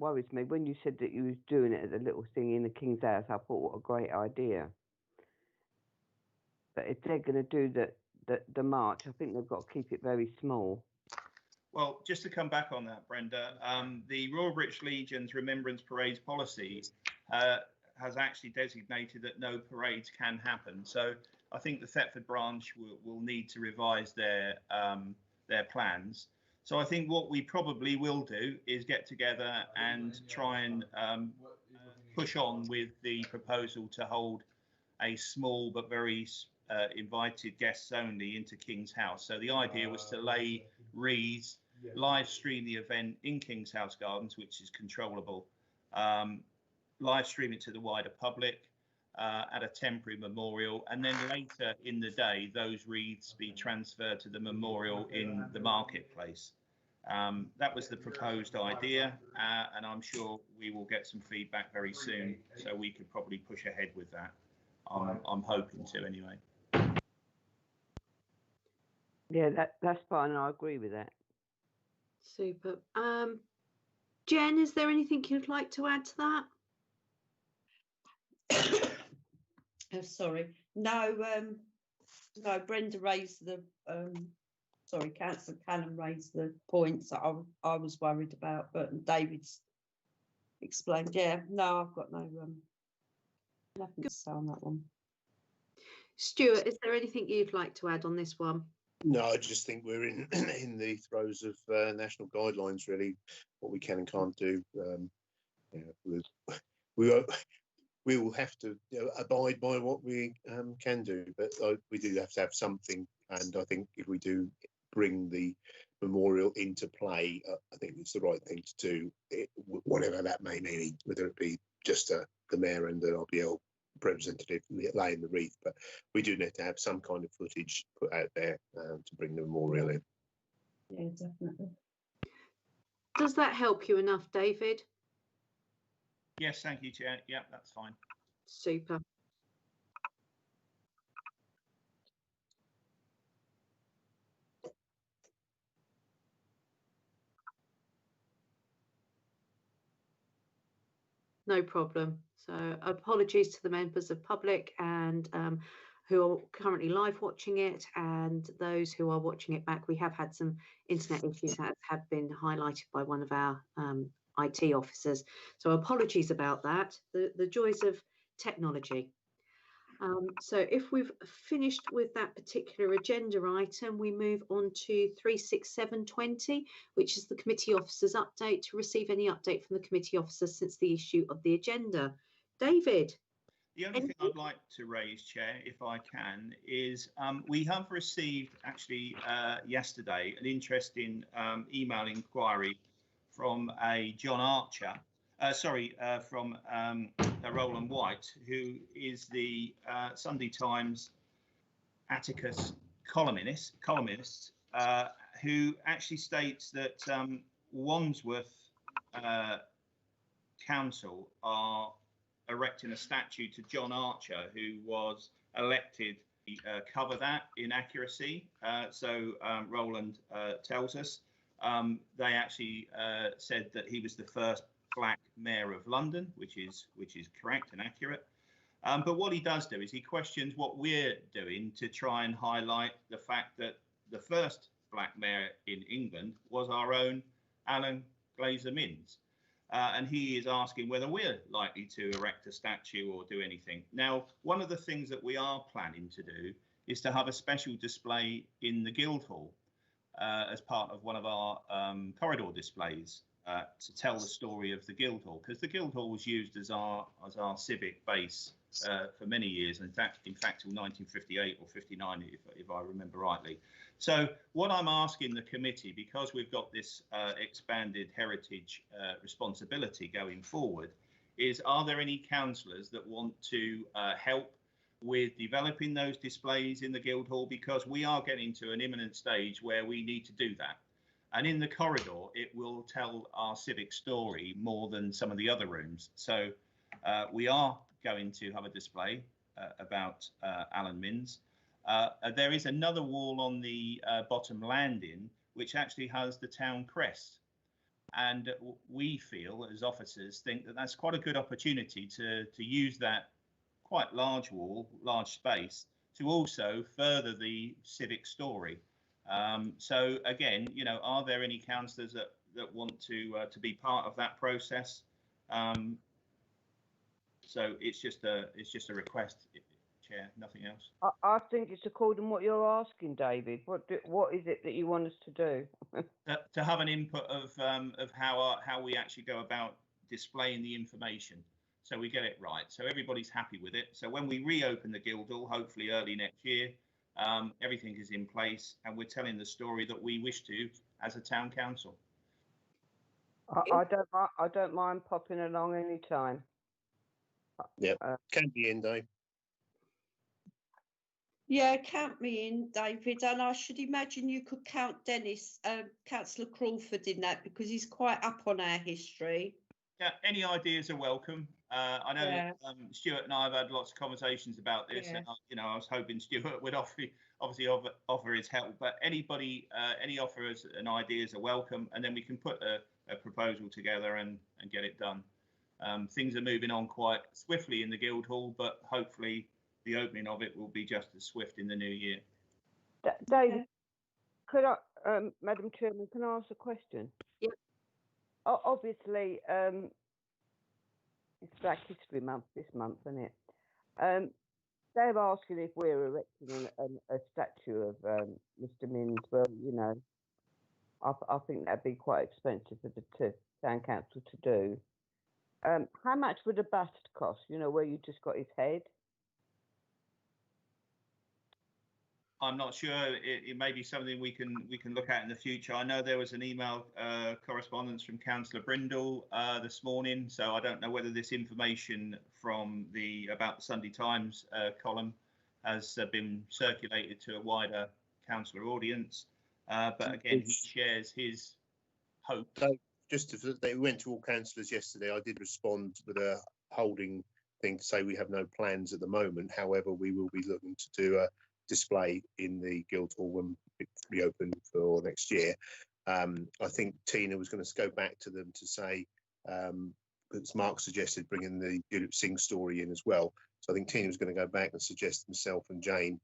worries me. When you said that you was doing it as a little thing in the King's House, I thought, what a great idea. But if they're going to do the march, I think they've got to keep it very small. Well, just to come back on that, Brenda, the Royal British Legion's Remembrance Parades policy has actually designated that no parades can happen. So I think the Thetford branch will need to revise their plans. So I think what we probably will do is get together and try and push on with the proposal to hold a small but very invited guests only into King's House. So the idea was to lay wreaths, live stream the event in King's House Gardens, which is controllable, live stream it to the wider public at a temporary memorial, and then later in the day those wreaths be transferred to the memorial in the marketplace. That was the proposed idea, and I'm sure we will get some feedback very soon, so we could probably push ahead with that. I'm hoping to anyway. Yeah, that's fine. I agree with that. Super. Jen, is there anything you'd like to add to that? Oh, sorry. No, no, Brenda raised the, sorry, Councillor Cannon raised the points that I was worried about, but David's explained. Yeah, no, I've got no, nothing to say on that one. Stuart, is there anything you'd like to add on this one? No, I just think we're in the throes of national guidelines, really, what we can and can't do. We will have to abide by what we can do, but we do have to have something. And I think if we do bring the memorial into play, I think it's the right thing to do, whatever that may mean, whether it be just the mayor and the RBL representative laying the wreath. But we do need to have some kind of footage put out there to bring the memorial in. Yeah, definitely. Does that help you enough, David? Yes, thank you, Chair. Yeah, that's fine. Super. No problem. So apologies to the members of public and who are currently live watching it, and those who are watching it back. We have had some internet issues that have been highlighted by one of our IT officers. So apologies about that. The joys of technology. So if we've finished with that particular agenda item, we move on to 36720, which is the committee officers update, to receive any update from the committee officers since the issue of the agenda. David? The only thing I'd like to raise, Chair, if I can, is we have received actually yesterday an interesting email inquiry from a John Archer, from Roland White, who is the Sunday Times Atticus columnist, who actually states that Wandsworth Council are erecting a statue to John Archer, who was elected to cover that inaccuracy. So Roland tells us. They actually said that he was the first black mayor of London, which is correct and accurate. But what he does do is he questions what we're doing to try and highlight the fact that the first black mayor in England was our own Alan Glazer-Minns. And he is asking whether we're likely to erect a statue or do anything. Now, one of the things that we are planning to do is to have a special display in the Guildhall as part of one of our corridor displays to tell the story of the Guildhall, because the Guildhall was used as our civic base for many years, and in fact till 1958 or 59, if I remember rightly. So what I'm asking the committee, because we've got this expanded heritage responsibility going forward, is are there any councillors that want to help with developing those displays in the Guildhall, because we are getting to an imminent stage where we need to do that. And in the corridor, it will tell our civic story more than some of the other rooms. So we are going to have a display about Alan Minns. There is another wall on the bottom landing, which actually has the town crest. And we feel, as officers, think that that's quite a good opportunity to use that quite large wall, large space, to also further the civic story. So again, you know, are there any councillors that want to be part of that process? So it's just a request, Chair, nothing else. I think it's according to what you're asking, David. What is it that you want us to do? To have an input of how we actually go about displaying the information, so we get it right, so everybody's happy with it. So when we reopen the Guildhall, hopefully early next year, everything is in place, and we're telling the story that we wish to as a town council. I don't mind popping along any time. Yeah, can be in, Dave. Yeah, count me in, David, and I should imagine you could count Dennis, Councillor Crawford in that, because he's quite up on our history. Yeah, any ideas are welcome. I know Yeah. Stuart and I have had lots of conversations about this, Yeah. and you know, I was hoping Stuart would obviously offer his help. But anybody, any offers and ideas are welcome, and then we can put a proposal together and get it done. Things are moving on quite swiftly in the Guildhall, but hopefully the opening of it will be just as swift in the new year. David, could I, Madam Chairman, can I ask a question? Yep. Obviously, it's Black History Month this month, isn't it? They're asking if we're erecting a statue of Mr. Minns. Well, you know, I think that'd be quite expensive for the town council to do. How much would a bust cost? You know, where you just got his head? I'm not sure. It may be something we can look at in the future. I know there was an email correspondence from Councillor Brindle this morning, so I don't know whether this information from the About the Sunday Times column has been circulated to a wider councillor audience. But again, he shares his hope. So they went to all councillors yesterday. I did respond with a holding thing to say we have no plans at the moment. However, we will be looking to do a display in the Guildhall when it reopen for next year. I think Tina was going to go back to them to say, as Mark suggested, bringing the Tulip Singh story in as well. So I think Tina was going to go back and suggest myself and Jane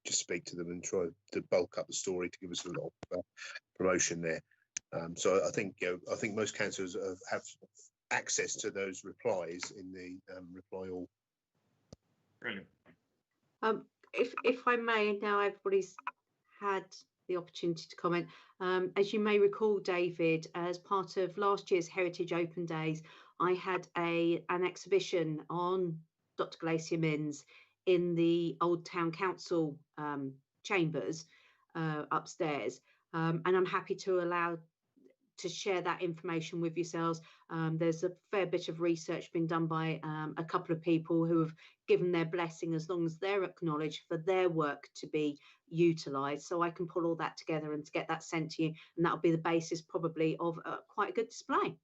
just speak to them and try to bulk up the story to give us a lot of promotion there. So I think most councillors have access to those replies in the reply all. Brilliant. If I may, now everybody's had the opportunity to comment. As you may recall, David, as part of last year's Heritage Open Days, I had an exhibition on Dr. Glacier Minns in the old town council chambers upstairs, and I'm happy to share that information with yourselves. There's a fair bit of research been done by a couple of people who have given their blessing as long as they're acknowledged for their work to be utilised. So I can pull all that together and to get that sent to you, and that'll be the basis probably of quite a good display.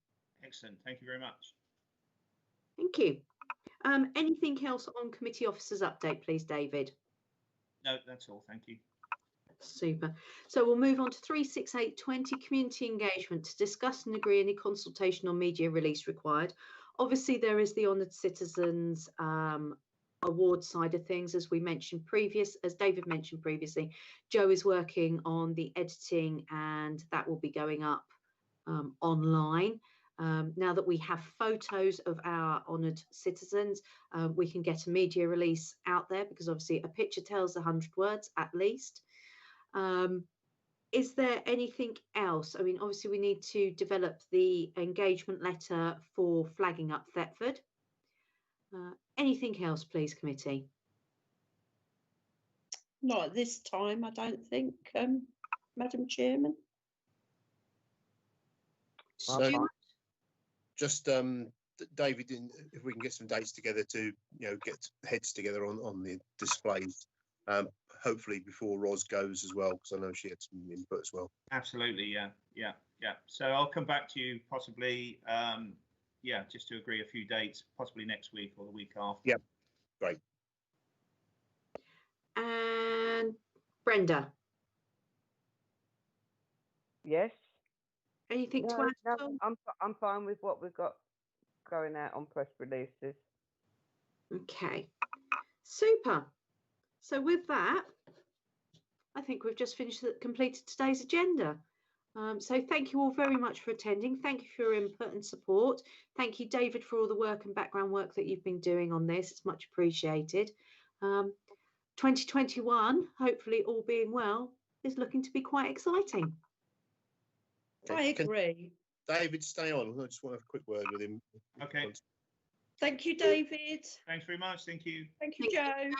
Excellent. Thank you very much. Thank you. Anything else on committee officers update, please, David? No, that's all. Thank you. Super. So we'll move on to 36820, community engagement, to discuss and agree any consultation on media release required. Obviously, there is the Honoured Citizens award side of things, as David mentioned previously. Joe is working on the editing, and that will be going up online. Now that we have photos of our honoured citizens, we can get a media release out there, because obviously a picture tells 100 words at least. Is there anything else? I mean, obviously we need to develop the engagement letter for flagging up Thetford. Anything else, please, committee? Not at this time, I don't think, Madam Chairman. So just David, if we can get some dates together to get heads together on the displays, hopefully before Ros goes as well, because I know she had some input as well. Absolutely, yeah. So I'll come back to you possibly, just to agree a few dates, possibly next week or the week after. Yeah, great. And Brenda. Yes. Anything to No, add? no, Tom? I'm fine with what we've got going out on press releases. Okay, super. So with that, I think we've just completed today's agenda. So thank you all very much for attending. Thank you for your input and support. Thank you, David, for all the work and background work that you've been doing on this. It's much appreciated. 2021, hopefully all being well, is looking to be quite exciting. I agree. David, stay on. I just want to have a quick word with him. Okay. Thank you, David. Thanks very much. Thank you. Thank you, Joe.